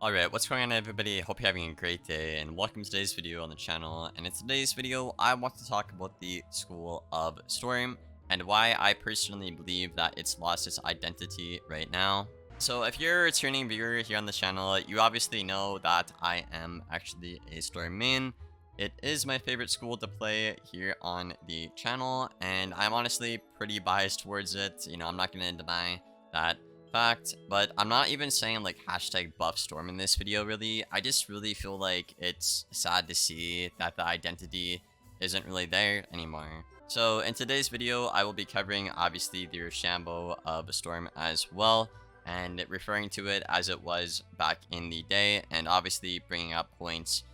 Alright, what's going on everybody? Hope you're having a great day and welcome to today's video on the channel. And in today's video, I want to talk about the School of Storm and why I personally believe that it's lost its identity right now. So if you're a returning viewer here on the channel, you obviously know that I am actually a Storm main. It is my favorite school to play here on the channel, and I'm honestly pretty biased towards it. You know, I'm not going to deny that fact, but I'm not even saying like hashtag buff Storm in this video really. I just really feel like it's sad to see that the identity isn't really there anymore. So in today's video, I will be covering obviously the Rochambeau of Storm as well, and referring to it as it was back in the day, and obviously bringing up points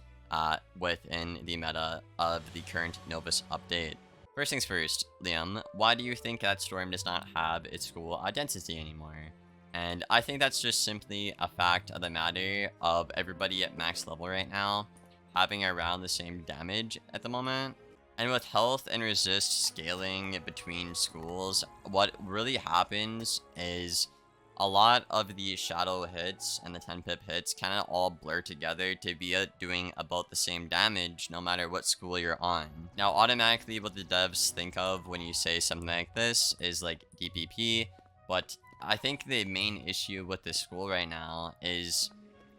within the meta of the current Novus update. First things first, Liam, why do you think that Storm does not have its school identity anymore? And I think that's just simply a fact of the matter of everybody at max level right now having around the same damage at the moment. And with health and resist scaling between schools, what really happens is a lot of the shadow hits and the 10 pip hits kind of all blur together to be doing about the same damage no matter what school you're on. Now automatically what the devs think of when you say something like this is like DPP, but I think the main issue with this school right now is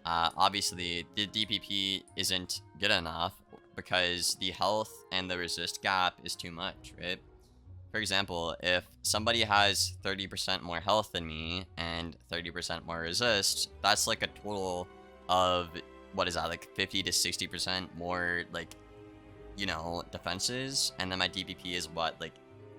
obviously the DPP isn't good enough because the health and the resist gap is too much, right? For example, if somebody has 30% more health than me and 30% more resist, that's like a total of, what is that, like 50 to 60% more, like, you know, defenses. And then my DPP is what, like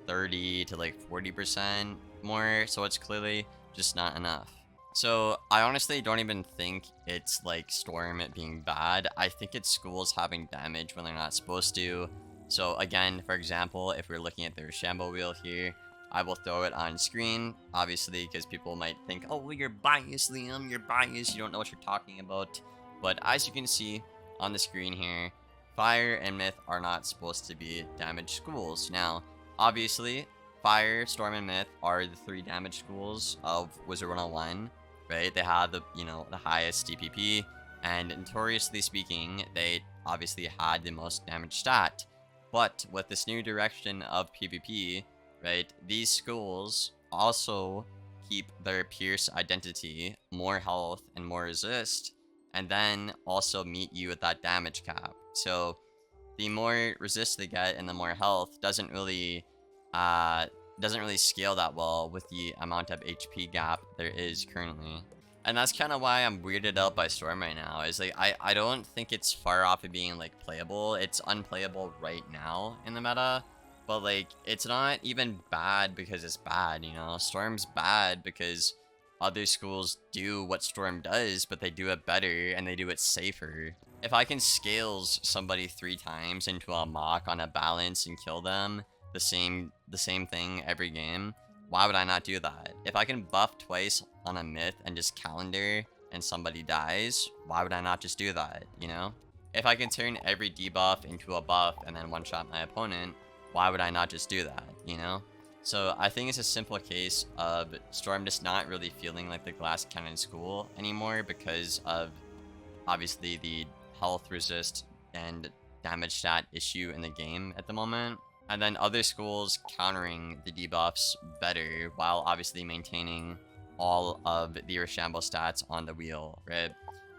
30 to like 40% more. So it's clearly just not enough. So I honestly don't even think it's like Storm being bad. I think it's schools having damage when they're not supposed to. So again, for example, if we're looking at the Rochambeau wheel here, I will throw it on screen, obviously, because people might think, oh, well, you're biased, Liam, you're biased, you don't know what you're talking about. But as you can see on the screen here, Fire and Myth are not supposed to be damaged schools. Now, obviously, Fire, Storm, and Myth are the 3 damage schools of Wizard101, right? They have the, you know, the highest DPP, and notoriously speaking, they obviously had the most damage stat. But with this new direction of PvP, right, these schools also keep their Pierce identity, more health and more resist, and then also meet you at that damage cap. So the more resist they get and the more health doesn't really scale that well with the amount of HP gap there is currently. And that's kind of why I'm weirded out by Storm right now, is like, I don't think it's far off of being like playable. It's unplayable right now in the meta, but like, it's not even bad because it's bad, you know? Storm's bad because other schools do what Storm does, but they do it better and they do it safer. If I can scales somebody 3 times into a mock on a balance and kill them the same thing every game, why would I not do that? If I can buff twice on a myth and just calendar and somebody dies, why would I not just do that, you know? If I can turn every debuff into a buff and then one-shot my opponent, why would I not just do that, you know? So I think it's a simple case of Storm just not really feeling like the glass cannon school anymore because of obviously the health resist and damage stat issue in the game at the moment. And then other schools countering the debuffs better while obviously maintaining all of the Rochambeau stats on the wheel, right?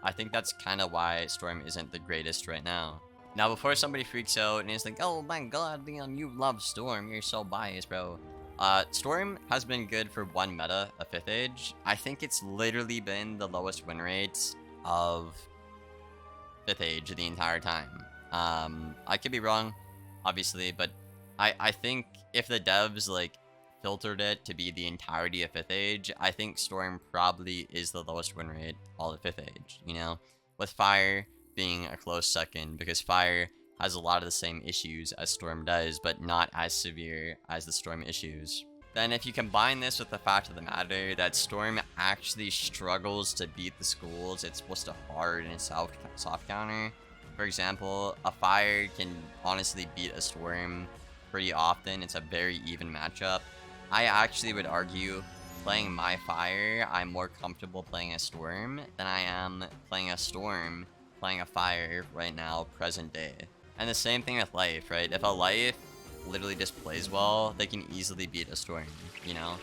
I think that's kind of why Storm isn't the greatest right now. Now, before somebody freaks out and is like, oh my god, Leon, you love Storm, you're so biased, bro. Storm has been good for 1 meta of 5th Age. I think it's literally been the lowest win rate of 5th Age the entire time. I could be wrong, obviously, but I think if the devs like filtered it to be the entirety of 5th Age, I think Storm probably is the lowest win rate all of 5th Age, you know? With Fire being a close second, because Fire has a lot of the same issues as Storm does, but not as severe as the Storm issues. Then if you combine this with the fact of the matter that Storm actually struggles to beat the schools it's supposed to hard in its soft counter. For example, a Fire can honestly beat a Storm pretty often. It's a very even matchup. I actually would argue playing my fire, I'm more comfortable playing a storm than I am playing a storm, playing a fire right now, present day. And the same thing with life, right? If a life literally just plays well, they can easily beat a storm, you know?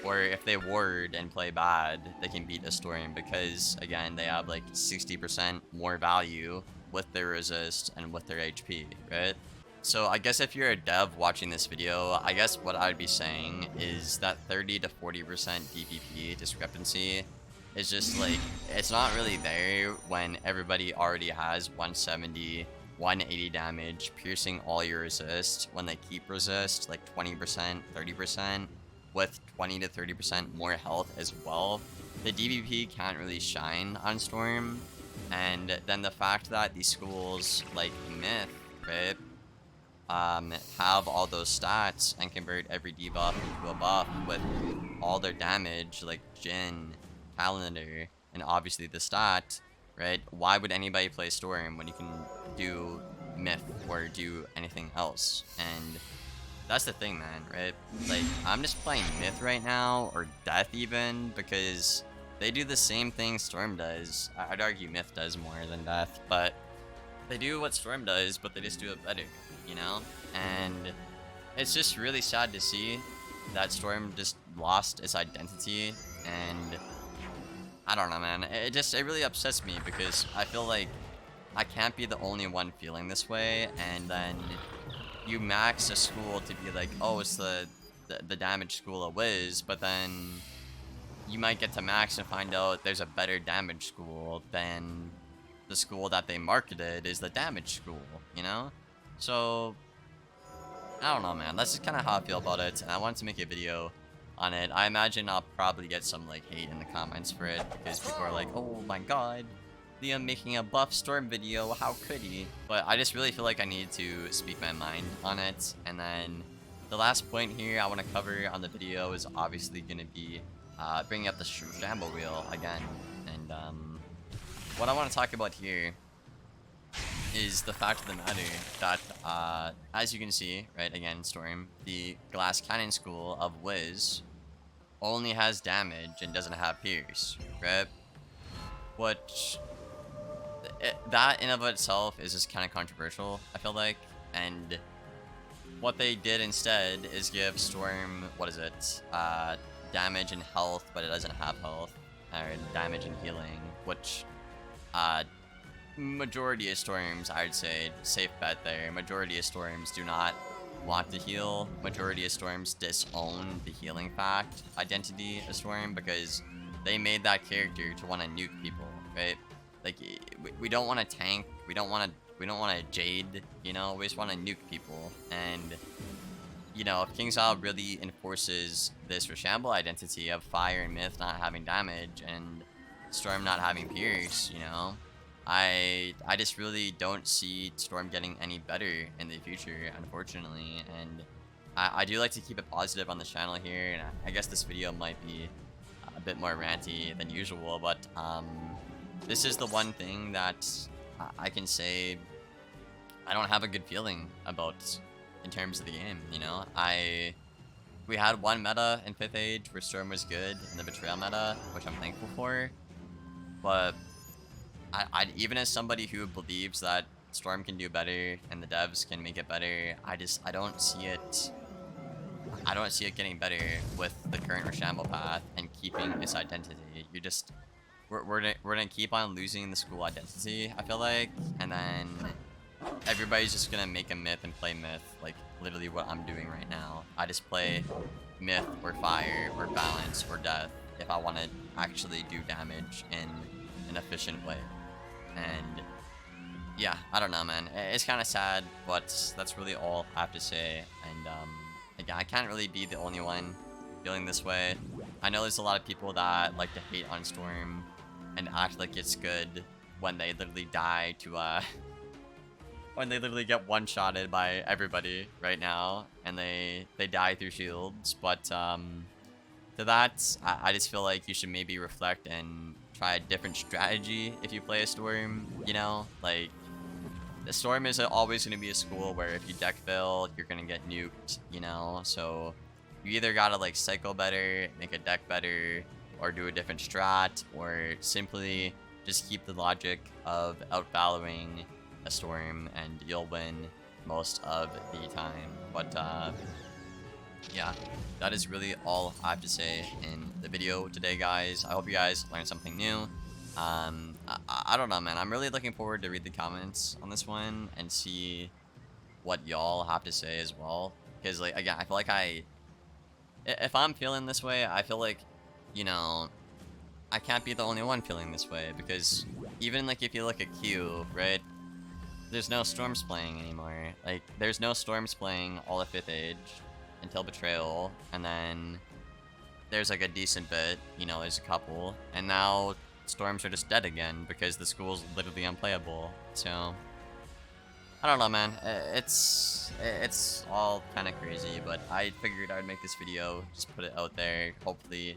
Or if they ward and play bad, they can beat a storm because, again, they have like 60% more value with their resist and with their HP, right? So I guess if you're a dev watching this video, I guess what I'd be saying is that 30 to 40% DPP discrepancy is just like, it's not really there when everybody already has 170, 180 damage, piercing all your resist, when they keep resist like 20%, 30%, with 20 to 30% more health as well. The DPP can't really shine on Storm, and then the fact that these schools like Myth, right, have all those stats and convert every debuff into a buff with all their damage, like Jin, Calendar, and obviously the stat, right? Why would anybody play Storm when you can do Myth or do anything else? And that's the thing, man, right? Like, I'm just playing Myth right now, or Death even, because they do the same thing Storm does. I'd argue Myth does more than Death, but they do what Storm does, but they just do it better, you know? And it's just really sad to see that Storm just lost its identity, and I don't know, man. It really upsets me because I feel like I can't be the only one feeling this way, and then you max a school to be like, oh, it's the damage school of Wiz, but then you might get to max and find out there's a better damage school than the school that they marketed is the damage school, you know? So, I don't know, man. That's just kind of how I feel about it, and I wanted to make a video on it. I imagine I'll probably get some, like, hate in the comments for it, because people are like, oh my god, Liam making a buff Storm video, how could he? But I just really feel like I need to speak my mind on it, and then the last point here I want to cover on the video is obviously going to be bringing up the Shamble Wheel again, and what I want to talk about here is the fact of the matter that, as you can see, right, again, Storm, the Glass Cannon School of Wiz only has damage and doesn't have Pierce, right? Which, that in of itself is just kind of controversial, I feel like, and what they did instead is give Storm, what is it, damage and health, but it doesn't have health, or damage and healing, which, majority of Storms, I would say, safe bet there, majority of Storms do not want to heal. Majority of Storms disown the healing fact identity of Storm because they made that character to want to nuke people, right? Like, we don't want to tank, we don't want to Jade, you know, we just want to nuke people. And, you know, if KingsIsle really enforces this Reshamble identity of Fire and Myth not having damage and Storm not having Pierce, you know, I just really don't see Storm getting any better in the future, unfortunately. And I do like to keep it positive on the channel here, and I guess this video might be a bit more ranty than usual, but this is the one thing that I can say I don't have a good feeling about in terms of the game, you know? We had one meta in 5th Age where Storm was good in the Betrayal meta, which I'm thankful for, but even as somebody who believes that Storm can do better and the devs can make it better, I don't see it. I don't see it getting better with the current Reshamble path and keeping its identity. We're gonna keep on losing the school identity, I feel like, and then everybody's just gonna make a Myth and play Myth, like literally what I'm doing right now. I just play Myth or Fire or Balance or Death if I want to actually do damage in an efficient way. And yeah, I don't know, man. It's kind of sad, but that's really all I have to say. And again, I can't really be the only one feeling this way. I know there's a lot of people that like to hate on Storm and act like it's good when they literally die to when they literally get one-shotted by everybody right now and they die through shields. But to that, I just feel like you should maybe reflect and try a different strategy if you play a Storm, you know? Like, the Storm is always going to be a school where if you deck fail, you're going to get nuked, you know? So you either gotta like cycle better, make a deck better, or do a different strat, or simply just keep the logic of outvaluing a storm and you'll win most of the time. But yeah, that is really all I have to say in the video today, guys. I hope you guys learned something new. I don't know, man. I'm really looking forward to read the comments on this one and see what y'all have to say as well. Because, like, again, I feel like if I'm feeling this way, I feel like, you know, I can't be the only one feeling this way. Because even, like, if you look at Q, right, there's no Storms playing anymore. Like, there's no Storms playing all of 5th Age until Betrayal. And then there's, like, a decent bit, you know, there's a couple. And now Storms are just dead again because the school's literally unplayable. So I don't know, man. It's all kind of crazy, but I figured I would make this video, just put it out there. Hopefully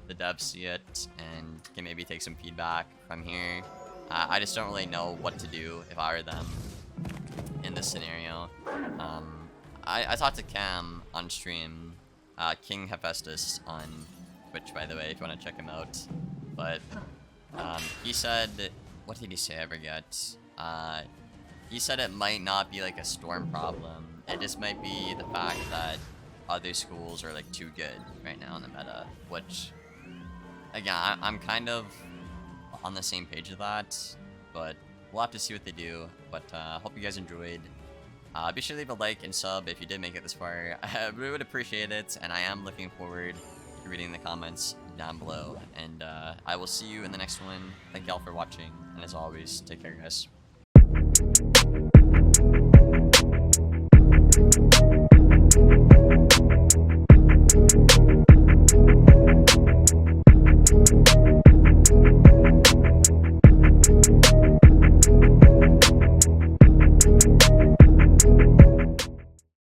the devs see it and can maybe take some feedback from here. I just don't really know what to do if I were them in this scenario. I talked to Cam on stream, King Hephaestus on Twitch, by the way, if you want to check him out. But he said, what did he say? I forget. He said it might not be like a storm problem. It just might be the fact that other schools are like too good right now in the meta, which, again, I'm kind of on the same page with that, but we'll have to see what they do. But hope you guys enjoyed. Be sure to leave a like and sub if you did make it this far. I really would appreciate it, and I am looking forward to reading the comments down below. And I will see you in the next one. Thank y'all for watching, and as always, take care, guys.